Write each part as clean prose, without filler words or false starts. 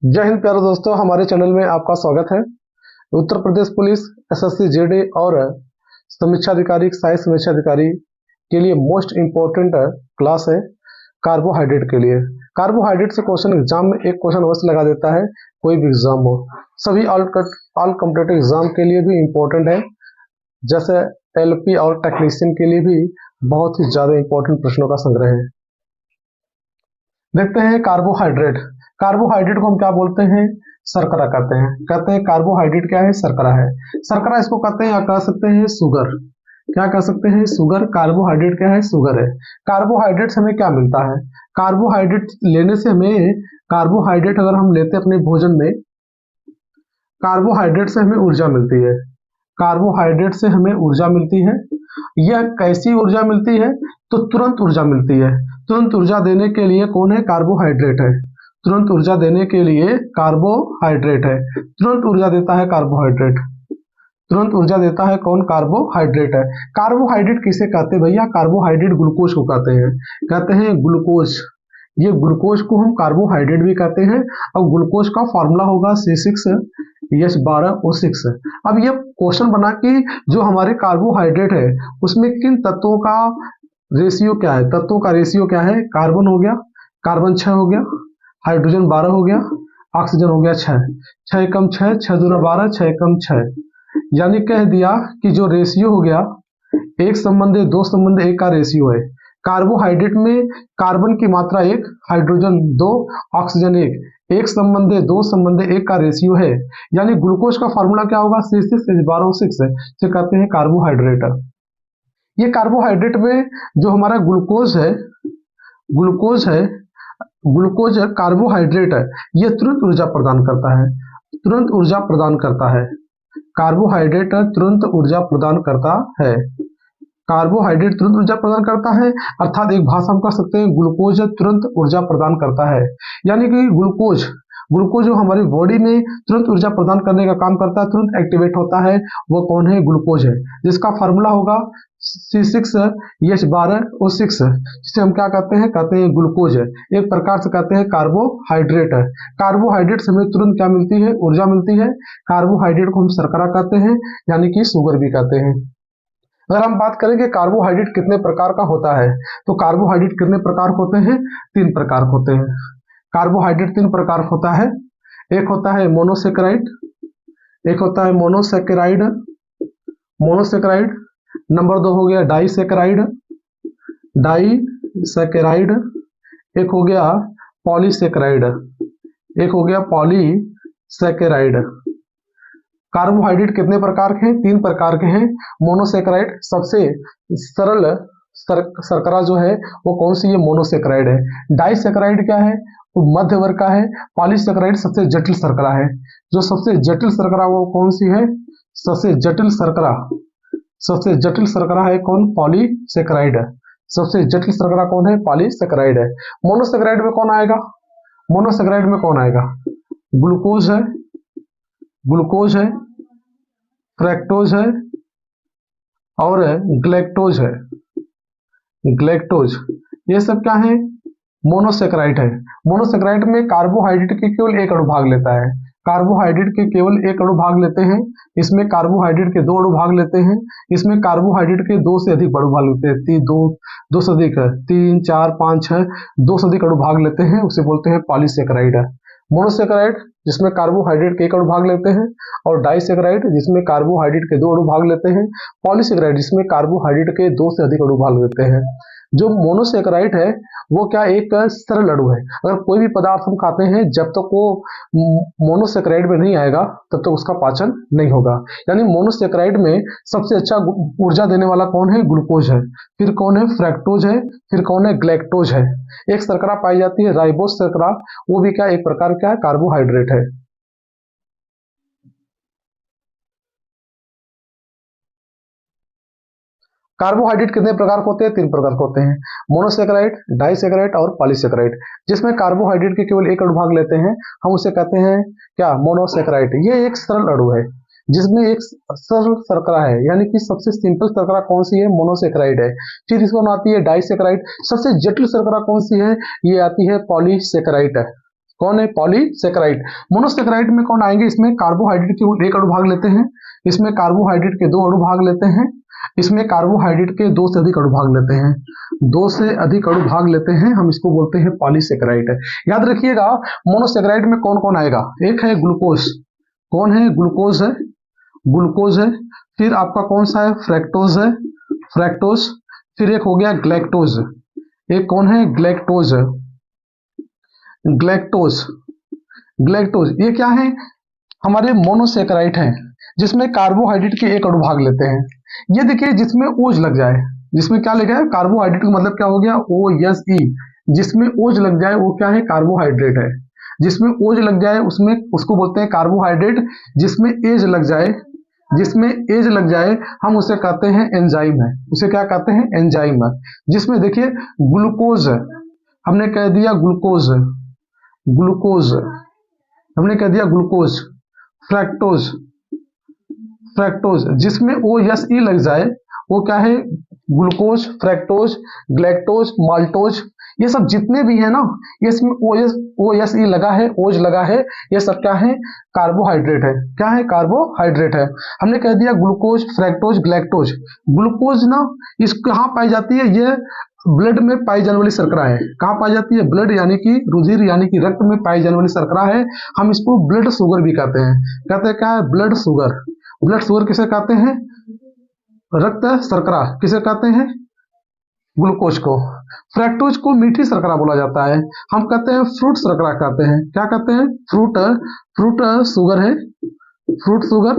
जय हिंद प्यारे दोस्तों, हमारे चैनल में आपका स्वागत है। Uttar Pradesh police SSC JD और समीक्षा अधिकारी सहायक समीक्षा अधिकारी के लिए मोस्ट इम्पोर्टेंट क्लास है कार्बोहाइड्रेट के लिए। कार्बोहाइड्रेट से क्वेश्चन एग्जाम में एक क्वेश्चन अवश्य लगा देता है, कोई भी एग्जाम हो। सभी ऑल कॉम्पिटेटिव एग्जाम के लिए भी इम्पोर्टेंट है, जैसे एलपी और टेक्नीशियन के लिए भी बहुत ही ज्यादा इम्पोर्टेंट प्रश्नों का संग्रह है। देखते हैं कार्बोहाइड्रेट। कार्बोहाइड्रेट को हम क्या बोलते हैं? शर्करा कहते हैं कार्बोहाइड्रेट क्या है? शर्करा है। शर्करा इसको कहते हैं या कह सकते हैं शुगर। क्या कह सकते हैं? शुगर। कार्बोहाइड्रेट क्या है? शुगर है। कार्बोहाइड्रेट से हमें क्या मिलता है? कार्बोहाइड्रेट लेने से हमें, कार्बोहाइड्रेट अगर हम लेते हैं अपने भोजन में, कार्बोहाइड्रेट से हमें ऊर्जा मिलती है। कार्बोहाइड्रेट से हमें ऊर्जा मिलती है। यह कैसी ऊर्जा मिलती है? तो तुरंत ऊर्जा मिलती है। तुरंत ऊर्जा देने के लिए कौन है? कार्बोहाइड्रेट है। तुरंत ऊर्जा देने के लिए कार्बोहाइड्रेट है। तुरंत ऊर्जा देता है कार्बोहाइड्रेट। तुरंत ऊर्जा देता है कौन? कार्बोहाइड्रेट है। कार्बोहाइड्रेट किसे कहते हैं भैया? कार्बोहाइड्रेट ग्लूकोज को कहते हैं। कहते हैं ग्लूकोज। ये ग्लूकोज को हम कार्बोहाइड्रेट भी कहते हैं। और ग्लूकोज का फॉर्मूला होगा C6H12O6। अब ये क्वेश्चन बना कि जो हमारे कार्बोहाइड्रेट है उसमें किन तत्वों का रेशियो क्या है? तत्वों का रेशियो क्या है? कार्बन हो गया, कार्बन 6 हो गया, हाइड्रोजन 12 हो गया, ऑक्सीजन हो गया 6। 6 कम 6, 6 दूना 12, 6 कम 6। यानी कह दिया कि जो रेशियो हो गया, एक संबंध दो संबंध एक का रेशियो है। कार्बोहाइड्रेट में कार्बन की मात्रा 1, हाइड्रोजन 2, ऑक्सीजन 1। एक संबंध दो संबंध एक का रेशियो है। यानी ग्लूकोज का फॉर्मूला क्या होगा? C6H12O6 है, जिसे कहते हैं कार्बोहाइड्रेट। ये कार्बोहाइड्रेट में जो हमारा ग्लूकोज है, ग्लूकोज है, ग्लूकोज कार्बोहाइड्रेट है, ये तुरंत ऊर्जा प्रदान करता है। तुरंत ऊर्जा प्रदान करता है। कार्बोहाइड्रेट तुरंत ऊर्जा प्रदान करता है। कार्बोहाइड्रेट तुरंत ऊर्जा प्रदान करता है, अर्थात एक भाषा हम कह सकते हैं ग्लूकोज तुरंत ऊर्जा प्रदान करता है। यानी कि ग्लूकोज ग्लूकोज जो हमारी बॉडी में तुरंत ऊर्जा प्रदान करने का काम करता है, तुरंत एक्टिवेट होता है, वो कौन है? ग्लूकोज है, जिसका फॉर्मूला होगा C6H12O6, जिसे हम क्या कहते हैं? कहते हैं ग्लूकोज है। एक प्रकार से कहते हैं कार्बोहाइड्रेट है। कार्बोहाइड्रेट से हमें तुरंत क्या मिलती है? ऊर्जा मिलती है। कार्बोहाइड्रेट को हम शर्करा कहते हैं, यानी कि शुगर भी कहते हैं। अगर हम बात करें कि कार्बोहाइड्रेट कितने प्रकार का होता है, तो कार्बोहाइड्रेट कितने प्रकार होते हैं? 3 प्रकार होते हैं। कार्बोहाइड्रेट 3 प्रकार होता है। एक होता है मोनोसेकेराइड, एक होता है मोनोसेकेराइड, मोनोसेकेराइड। नंबर 2 हो गया डाइसेकेराइड, डाइसेकेराइड। एक हो गया पॉलीसेकेराइड, एक हो गया पॉलीसेकेराइड। कार्बोहाइड्रेट कितने प्रकार के हैं? 3 प्रकार के हैं। मोनोसेकेराइड सबसे सरल शर्करा जो है वो कौन सी है? मोनोसेकेराइड है। डाइसेकेराइड क्या है? वो मध्य वर्ग का है। पॉलीसेकेराइड सबसे जटिल शर्करा है। जो सबसे जटिल शर्करा वो कौन सी है? सबसे जटिल शर्करा, सबसे जटिल शर्करा है कौन? पॉलीसेकेराइड है। सबसे जटिल शर्करा कौन है? पॉलीसेकेराइड है। मोनोसेकेराइड में कौन आएगा? मोनोसेकेराइड में कौन आएगा? ग्लूकोज है, ग्लूकोज है, फ्रैक्टोज है और ग्लैक्टोज है। ग्लैक्टोज, ये सब क्या है? मोनोसेकेराइड है। मोनोसेकेराइड में कार्बोहाइड्रेट के केवल एक अणु भाग लेता है। कार्बोहाइड्रेट के केवल एक अणु भाग लेते हैं। इसमें कार्बोहाइड्रेट के 2 अणु भाग लेते हैं। इसमें कार्बोहाइड्रेट के 2 से अधिक अणु भाग लेते हैं। 2 से अधिक, 3, 4, 5, 6, 2 से अधिक अणु भाग लेते हैं, उसे बोलते हैं पॉलीसेकेराइड। मोनोसेकेराइड जिसमें कार्बोहाइड्रेट के एक अणु भाग लेते हैं, और डाइसेकेराइड जिसमें कार्बोहाइड्रेट के 2 अणु भाग लेते हैं, पॉलीसेकेराइड जिसमें कार्बोहाइड्रेट के 2 से अधिक अणु भाग लेते हैं। जो मोनोसेकेराइड है वो क्या? एक सरल अणु है। अगर कोई भी पदार्थ हम खाते हैं, जब तक वो मोनोसेकेराइड में नहीं आएगा तब तक उसका पाचन नहीं होगा। यानी मोनोसेकेराइड में सबसे अच्छा ऊर्जा देने वाला कौन है? ग्लूकोज है। फिर कौन है? फ्रैक्टोज है। फिर कौन है? ग्लैक्टोज है। एक शर्करा पाई जाती है राइबोज शर्करा, वो भी क्या? एक प्रकार का कार्बोहाइड्रेट है। कार्बोहाइड्रेट कितने प्रकार के होते हैं? 3 प्रकार के होते हैं। मोनोसेकेराइड, डाइसेकेराइड और पॉलीसेकेराइड। जिसमें कार्बोहाइड्रेट के केवल एक अणु भाग लेते हैं, हम उसे कहते हैं क्या? मोनोसेकेराइड। ये एक सरल अणु है जिसमें एक सरल शर्करा है, यानी कि सबसे सिंपल शर्करा कौन सी है? मोनोसेकेराइड है। फिर इसको आती है डाइसेकेराइड। सबसे जटिल शर्करा कौन सी है? ये आती है पॉलीसेकेराइड है। कौन है? पॉलीसेकेराइड। मोनोसेकेराइड में कौन आएंगे? इसमें कार्बोहाइड्रेट के एक अणु भाग लेते हैं, इसमें कार्बोहाइड्रेट के 2 अणु भाग लेते हैं, इसमें कार्बोहाइड्रेट के 2 से अधिक अणु भाग लेते हैं, 2 से अधिक अणु भाग लेते हैं, हम इसको बोलते हैं पॉलीसेकेराइड। याद रखिएगा मोनोसेकेराइड में कौन कौन आएगा? एक है ग्लूकोज, कौन है? ग्लूकोज है, ग्लूकोज है। फिर आपका कौन सा है? फ्रैक्टोज है, फ्रैक्टोज। फिर एक हो गया ग्लैक्टोज, एक कौन है? Galactose, galactose, galactose. ये क्या है? हमारे मोनोसेकेराइड हैं जिसमें कार्बोहाइड्रेट के एक अणु भाग लेते हैं। ये देखिए जिसमें ओज लग जाए, जिसमें क्या लग जाए? कार्बोहाइड्रेट का मतलब क्या हो गया? OSE। जिसमें ओज लग जाए वो क्या है? कार्बोहाइड्रेट है। जिसमें ओज लग जाए उसमें उसको बोलते हैं कार्बोहाइड्रेट। जिसमें एज लग जाए, जिसमें एज लग जाए हम उसे कहते हैं एंजाइम है। उसे क्या कहते हैं? एंजाइम है। जिसमें देखिए ग्लूकोज, हमने कह दिया ग्लूकोज, ग्लूकोज हमने कह दिया ग्लूकोज। फ्रैक्टोज, फ्रैक्टोज जिसमें OSE लग जाए वो क्या है? Glucose, fructose, galactose, maltose. ये सब जितने भी है ना, ये इसमें OSE लगा है, ओज लगा है, ये सब क्या है? कार्बोहाइड्रेट है। क्या है? कार्बोहाइड्रेट है। हमने कह दिया ग्लूकोज, फ्रैक्टोज, ग्लैक्टोज। ग्लूकोज ना इस कहाँ पाई जाती है? ये ब्लड में पाई जाने वाली शर्करा है। कहाँ पाई जाती है? ब्लड यानी कि रुधिर यानी कि रक्त में पाई जाने वाली शर्करा है। हम इसको ब्लड शुगर भी कहते हैं। कहते हैं क्या है? Blood sugar. ब्लड शुगर किसे कहते हैं? रक्त शर्करा। किसे कहते हैं? ग्लूकोज को। फ्रैक्टोज को मीठी शर्करा बोला जाता है। हम कहते हैं फ्रूट शर्करा कहते हैं। क्या कहते हैं? फ्रूट, फ्रूट शुगर है, फ्रूट शुगर,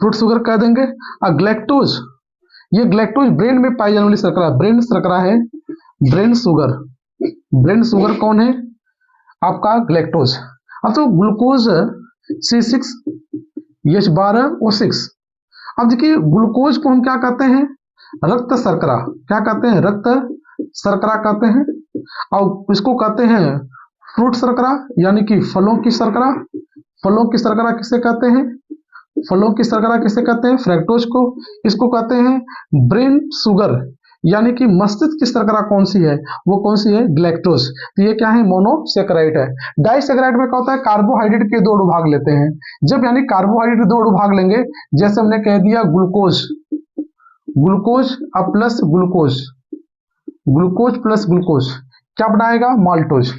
फ्रूट शुगर कह देंगे। और ग्लैक्टोज, ये ग्लैक्टोज ब्रेन में पाई जाने वाली शर्करा, ब्रेन शर्करा है, ब्रेन शुगर। ब्रेन शुगर कौन है? आपका ग्लैक्टोज। अब तो ग्लूकोज C6H12O6। अब देखिए ग्लूकोज को हम क्या कहते हैं? रक्त शर्करा। क्या कहते हैं? रक्त शर्करा कहते हैं। और इसको कहते हैं फ्रूट शर्करा यानी कि फलों की शर्करा। फलों की शर्करा किसे कहते हैं? फलों की शर्करा किसे कहते हैं? फ्रैक्टोज को। इसको कहते हैं ब्रेन शुगर यानी कि मस्तिष्क की शर्करा कौन सी है? वो कौन सी है? ग्लैक्टोज। तो ये क्या है? मोनोसेकेराइड है। डाइसेकेराइड में क्या होता है? कार्बोहाइड्रेट के 2 अणु भाग लेते हैं। जब यानी कार्बोहाइड्रेट के 2 अणु भाग लेंगे, जैसे हमने कह दिया ग्लूकोज, ग्लूकोज अब plus glucose, glucose plus glucose क्या बनाएगा? माल्टोज।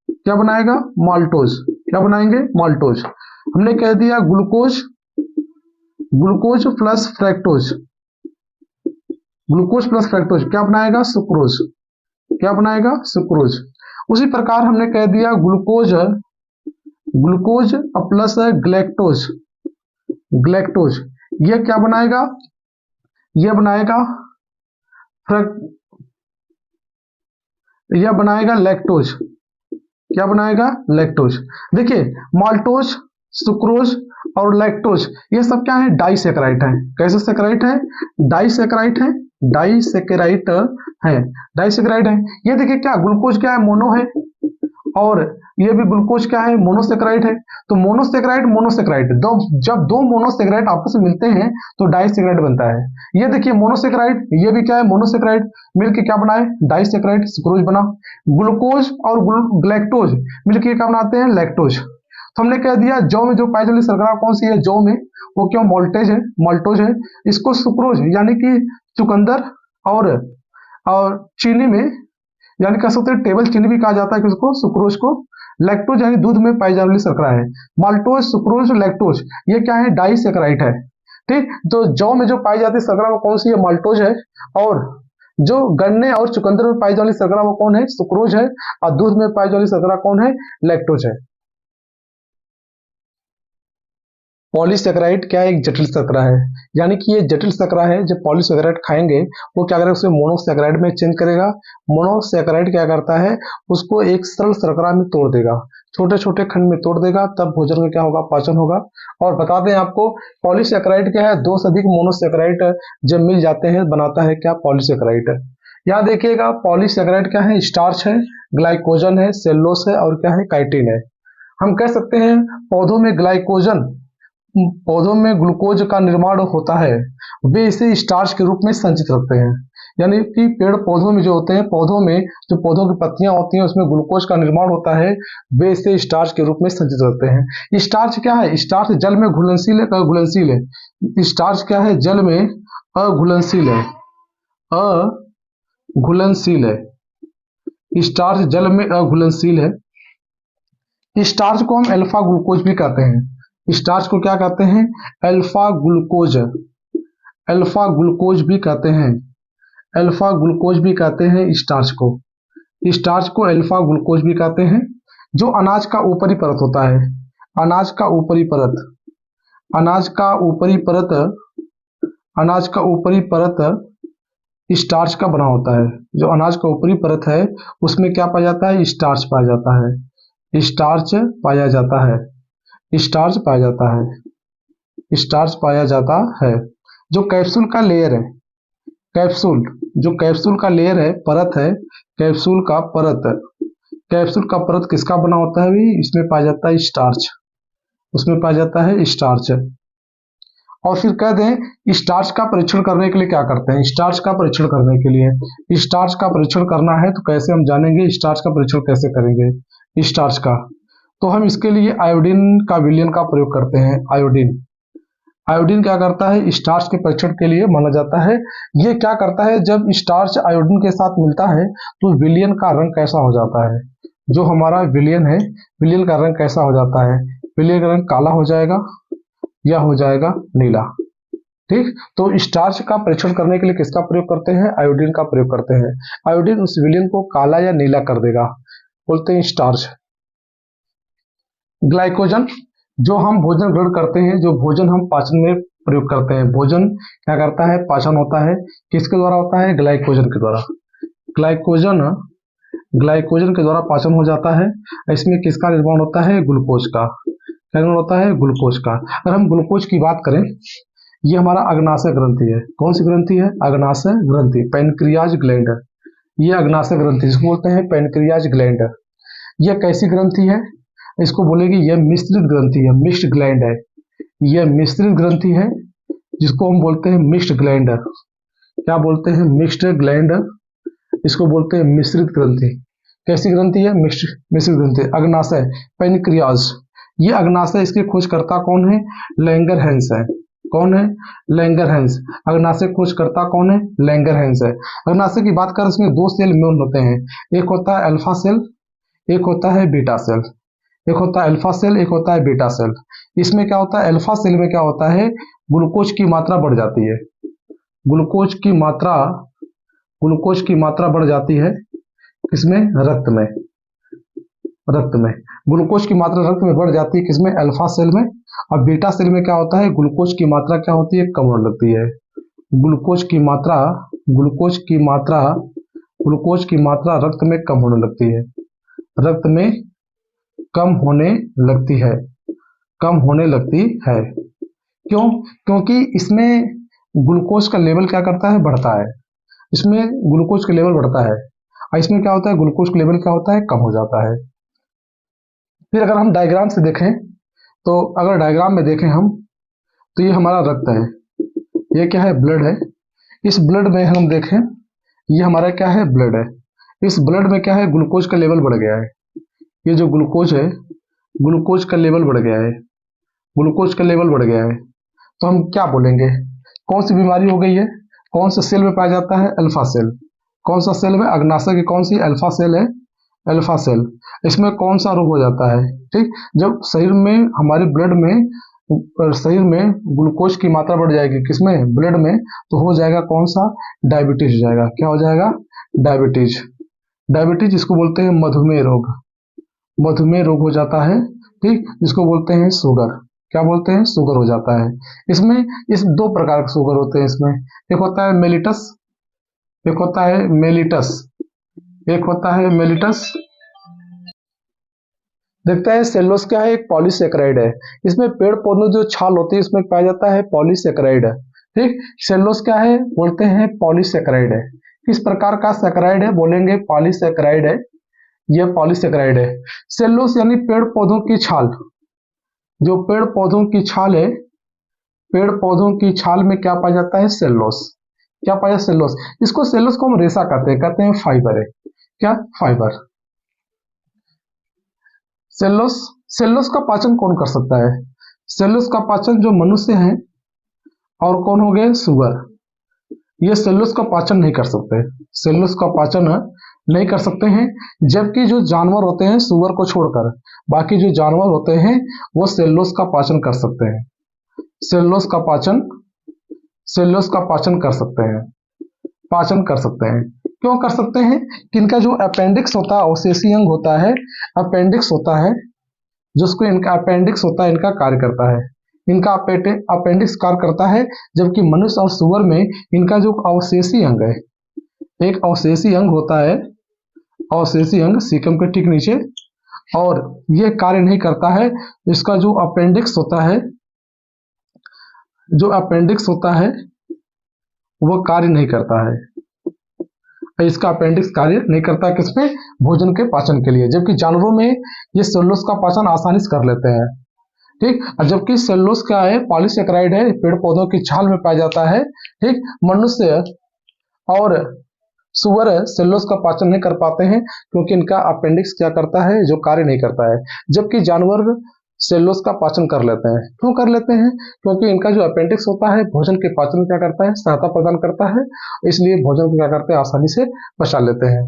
क्या बनाएगा? माल्टोज। क्या बनाएंगे? माल्टोज। हमने कह दिया glucose, glucose plus fructose, glucose plus fructose क्या बनाएगा? सुक्रोज। क्या बनाएगा? सुक्रोज। उसी प्रकार हमने कह दिया glucose, glucose plus galactose, galactose ये क्या बनाएगा? ये बनाएगा यह बनाएगा लैक्टोज। क्या बनाएगा? लैक्टोज। देखिए माल्टोज, सुक्रोज और लैक्टोज ये सब क्या है? डाइसेकेराइड है। कैसे सेकेराइड है? डाइसेकेराइड है, डाइसेकेराइड है, डाइसेकेराइड है। ये देखिए क्या ग्लूकोज क्या है? मोनो है, और ये भी ग्लूकोज क्या है? मोनोसेकेराइड है। तो मोनोसेकेराइड मोनोसेकेराइड जब 2 मोनोसेकेराइड आपस में मिलते हैं तो डाइसेकेराइड बनता है। ये देखिए मोनोसेकेराइड, ये भी क्या है? मोनोसेकेराइड मिलके क्या बनाए? डाइसेकेराइड, सुक्रोज बना। ग्लूकोज और ग्लैक्टोज मिलके क्या बनाते हैं? लैक्टोज। तो हमने कह दिया जौ में जो पाई जाने वाली शर्करा कौन सी है? जौ में वो क्या? मोल्टेज है, माल्टोज है। इसको सुक्रोज यानी कि चुकंदर और चीनी में यानी कह सकते हैं टेबल चीनी भी कहा जाता है किसको? सुक्रोज को। लैक्टोज यानी दूध में पाई जाने वाली शर्करा है। माल्टोज, सुक्रोज, लैक्टोज ये क्या है? डाइसेकेराइड है। ठीक, तो जौ में जो पाई जाती है शर्करा वो कौन सी है? माल्टोज है। और जो गन्ने और चुकंदर में पाई जाने वाली शर्करा वो कौन है? सुक्रोज है। और दूध में पाई जाने वाली शर्करा कौन है? लैक्टोज है। पॉलीसेकेराइड क्या एक जटिल शर्करा है, यानी कि ये जटिल शर्करा है। जब पॉलीसेकेराइड खाएंगे वो क्या करेगा? उसे मोनोसेकेराइड में चेंज करेगा। मोनोसेकेराइड क्या करता है? उसको एक सरल शर्करा में तोड़ देगा, छोटे छोटे खंड में तोड़ देगा, तब भोजन में क्या होगा? पाचन होगा। और बता दें आपको पॉलीसेकेराइड क्या है? 2 से अधिक मोनोसेकेराइड जब मिल जाते हैं बनाता है क्या? पॉलीसेकेराइड। यहाँ देखिएगा पॉलीसेकेराइड क्या है? स्टार्च है, ग्लाइकोजन है, सेलुलोज है और क्या है? काइटिन है। हम कह सकते हैं पौधों में ग्लाइकोजन, पौधों में ग्लूकोज का निर्माण होता है, वे इसे स्टार्च के रूप में संचित रखते हैं। यानी कि पेड़ पौधों में जो होते हैं, पौधों में जो पौधों की पत्तियां होती हैं उसमें ग्लूकोज का निर्माण होता है, वे इसे स्टार्च के रूप में संचित करते हैं। स्टार्च क्या है? स्टार्च जल में घुलनशील है, घुलनशील है। स्टार्च क्या है? जल में अघुलनशील है, अघुलनशील है। स्टार्च जल में अघुलनशील है। स्टार्च को हम अल्फा ग्लूकोज भी कहते हैं। स्टार्च को क्या कहते हैं? अल्फा ग्लूकोज, अल्फा ग्लूकोज भी कहते हैं, अल्फा ग्लूकोज भी कहते हैं स्टार्च को। स्टार्च को अल्फा ग्लूकोज भी कहते हैं। जो अनाज का ऊपरी परत होता है, अनाज का ऊपरी परत, अनाज का ऊपरी परत, अनाज का ऊपरी परत स्टार्च का बना होता है। जो अनाज का ऊपरी परत है उसमें क्या पाया जाता है? स्टार्च पाया जाता है, स्टार्च पाया जाता है, स्टार्च पाया जाता है, स्टार्च पाया जाता है। जो कैप्सूल का लेयर है, कैप्सूल, जो कैप्सूल का लेयर है, परत है, कैप्सूल का परत, कैप्सूल का परत किसका बना होता है भी? इसमें पाया जाता है स्टार्च, उसमें पाया जाता है स्टार्च। और फिर कह दें स्टार्च का परीक्षण करने के लिए क्या करते हैं? स्टार्च का परीक्षण करने के लिए, स्टार्च का परीक्षण करना है तो कैसे हम जानेंगे स्टार्च का परीक्षण कैसे करेंगे स्टार्च का? तो हम इसके लिए आयोडीन का विलयन का प्रयोग करते हैं। आयोडीन, आयोडीन क्या करता है? स्टार्च के परीक्षण के लिए माना जाता है। ये क्या करता है? जब स्टार्च आयोडीन के साथ मिलता है तो विलयन का रंग कैसा हो जाता है? जो हमारा विलयन है, विलयन का रंग कैसा हो जाता है? विलयन का रंग काला हो जाएगा या हो जाएगा नीला। ठीक, तो स्टार्च का परीक्षण करने के लिए किसका प्रयोग करते हैं? आयोडीन का प्रयोग करते हैं। आयोडीन उस विलयन को काला या नीला कर देगा, बोलते हैं स्टार्च। ग्लाइकोजन, जो हम भोजन ग्रहण करते हैं, जो भोजन हम पाचन में प्रयोग करते हैं, भोजन क्या करता है? पाचन होता है, किसके द्वारा होता है? ग्लाइकोजन के द्वारा। ग्लाइकोजन, ग्लाइकोजन के द्वारा पाचन हो जाता है। इसमें किसका निर्माण होता है? ग्लूकोज का। क्या निर्माण होता है? ग्लूकोज का। अगर हम ग्लूकोज की बात करें, ये हमारा अग्नाशय ग्रंथि है। कौन सी ग्रंथि है? अग्नाशय ग्रंथि, पैनक्रियाज ग्लैंड। ये अग्नाशय ग्रंथि, इसको बोलते हैं पैनक्रियाज ग्लैंड। यह कैसी ग्रंथि है? इसको बोलेगी यह मिश्रित ग्रंथि है, मिक्स्ड ग्लैंड है। यह मिश्रित ग्रंथि है जिसको हम बोलते हैं मिक्स्ड ग्लैंड। क्या बोलते हैं? Mixed gland. इसको बोलते हैं मिश्रित ग्रंथि। कैसी ग्रंथि है? मिश्रित ग्रंथि। अग्नाशय, पैनक्रियाज। ये अग्नाशय, इसके खोजकर्ता कौन है? लैंगरहैंस है। कौन है? लैंगरहैंस। अग्नाशय खोजकर्ता कौन है? लैंगरहैंस है। अग्नाशय की बात करें, इसमें दो सेल मेन होते हैं, एक होता है अल्फा सेल, एक होता है बीटा सेल। एक होता है अल्फा सेल, एक होता है बीटा सेल। इसमें क्या होता है? अल्फा सेल में क्या होता है? ग्लूकोज की मात्रा बढ़ जाती है, ग्लूकोज की मात्रा, ग्लूकोज की मात्रा बढ़ जाती है। किसमें? रक्त में, रक्त में ग्लूकोज की मात्रा रक्त में बढ़ जाती है। किसमें? अल्फा सेल में। और बीटा सेल में क्या होता है? ग्लूकोज की मात्रा क्या होती है? कम होने लगती है। ग्लूकोज की मात्रा, ग्लूकोज की मात्रा, ग्लूकोज की मात्रा रक्त में कम होने लगती है, रक्त में कम होने लगती है, कम होने लगती है। क्यों? क्योंकि इसमें ग्लूकोज का लेवल क्या करता है? बढ़ता है। इसमें ग्लूकोज का लेवल बढ़ता है और इसमें क्या होता है? ग्लूकोज का लेवल क्या होता है? कम हो जाता है। फिर अगर हम डायग्राम से देखें, तो अगर डायग्राम में देखें हम, तो ये हमारा रक्त है, ये क्या है? ब्लड है। इस ब्लड में हम देखें, ये हमारा क्या है? ब्लड है। इस ब्लड में क्या है? ग्लूकोज का लेवल बढ़ गया है। ये जो ग्लूकोज है, ग्लूकोज का लेवल बढ़ गया है, ग्लूकोज का लेवल बढ़ गया है। तो हम क्या बोलेंगे? कौन सी बीमारी हो गई है? कौन से सेल में पाया जाता है? Alpha cell. कौन सा सेल में? अग्नाशय की कौन सी? अल्फा सेल है, अल्फा सेल। इसमें कौन सा रोग हो जाता है? ठीक, जब शरीर में, हमारे ब्लड में, शरीर में ग्लूकोज की मात्रा बढ़ जाएगी, किसमें? ब्लड में, तो हो जाएगा कौन सा? डायबिटीज हो जाएगा। क्या हो जाएगा? डायबिटीज। डायबिटीज जिसको बोलते हैं मधुमेह रोग, मधुमेह रोग हो जाता है। ठीक, जिसको बोलते हैं शुगर। क्या बोलते हैं? शुगर हो जाता है। इसमें इस दो प्रकार के शुगर होते हैं इसमें, एक होता है मेलिटस, एक होता है मेलिटस, एक होता है मेलिटस। देखते हैं सेल्यूलोज क्या है? एक पॉलीसेकेराइड है। इसमें पेड़ पौधों जो छाल होती है इसमें पाया जाता है पॉलीसेकेराइड है। ठीक, सेल्यूलोज क्या है? बोलते हैं पॉलीसेकेराइड है। किस प्रकार का सेकेराइड है? बोलेंगे पॉलीसेकेराइड है। यह पॉलीसेकेराइड है। सेल्यूलोज यानी पेड़ पौधों की छाल, जो पेड़ पौधों की छाल है, पेड़ पौधों की छाल में क्या पाया जाता है? सेल्यूलोज। क्या पाया? सेलुलोज। इसको सेलुलोज को हम रेशा कहते हैं फाइबर है। क्या? फाइबर। सेलुलोज, सेलुलोज का पाचन कौन कर सकता है? सेलुलोज का पाचन जो मनुष्य है और कौन हो गए? सुअर। ये सेलुलोज का पाचन नहीं कर सकते, सेलुलोज का पाचन नहीं कर सकते हैं। जबकि जो जानवर होते हैं सुअर को छोड़कर बाकी जो जानवर होते हैं वो सेलुलोज का पाचन कर सकते हैं। सेलुलोज का पाचन, सेलुलोज का पाचन कर सकते हैं, पाचन कर सकते हैं। क्यों कर सकते हैं? कि इनका जो अपेंडिक्स होता है, अवशेषी अंग होता है, अपेंडिक्स होता है, जिसको इनका अपेंडिक्स होता है, इनका कार्य करता है, इनका अपेंडिक्स कार्य करता है। जबकि मनुष्य और सुअर में इनका जो अवशेषी अंग है, एक अवशेषी अंग होता है, अवशेषी अंग सीकम के ठीक नीचे, और यह कार्य नहीं करता है। इसका जो अपेंडिक्स होता है, जो अपेंडिक्स होता है वो कार्य नहीं करता है, इसका अपेंडिक्स कार्य नहीं करता किसमें? भोजन के पाचन के लिए। जबकि जानवरों में ये सेलुलोज का पाचन आसानी से कर लेते हैं, ठीक। जबकि सेलुलोज क्या है? पॉलीसेकेराइड है, पेड़ पौधों की छाल में पाया जाता है, ठीक। मनुष्य और सुअर सेलुलोज का पाचन नहीं कर पाते हैं क्योंकि इनका अपेंडिक्स क्या करता है? जो कार्य नहीं करता है। जबकि जानवर सेलुलोज का पाचन कर लेते हैं। क्यों कर लेते हैं? क्योंकि इनका जो अपेंडिक्स होता है भोजन के पाचन क्या करता है? सहायता प्रदान करता है, इसलिए भोजन को क्या करते हैं? आसानी से पचा लेते हैं।